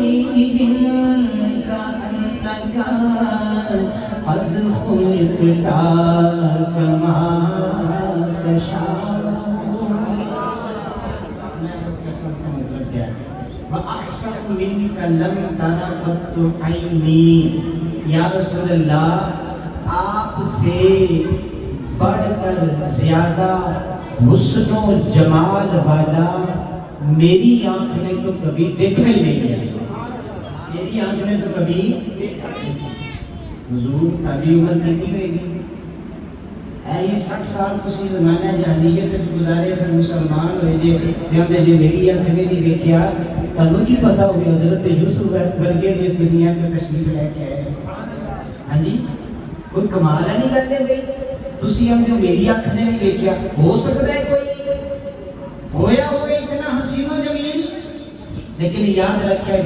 عليهم كأنك قد خلقت كما تشاء. وأحسن منك لم تر قط عيني. یا رسول اللہ، آپ سے بڑھ کر زیادہ حسن و جمال والا میری آنکھ نے تو کبھی دیکھا ہی نہیں ہے. میری آنکھ نے تو کبھی حضور ابھی عمر کتنی ہوئے گی؟ ایسی 60 سال تسی زمانہ جاہلیت گزارے، پھر مسلمان ہوئے جی جی میری آنکھ نے نہیں دیکھا. تب کی پتا ہوگی حضرت یوسف ورگے بھی اس دنیا میں تشریف لے کے آئے. ہاں جی، کوئی کمال نہیں کرتے گئی. تسی آتے ہو میری آنکھ نے نہیں دیکھا. ہو سکتا ہے کوئی ہویا ہوگا اتنا حسین و جمیل، لیکن یاد رکھے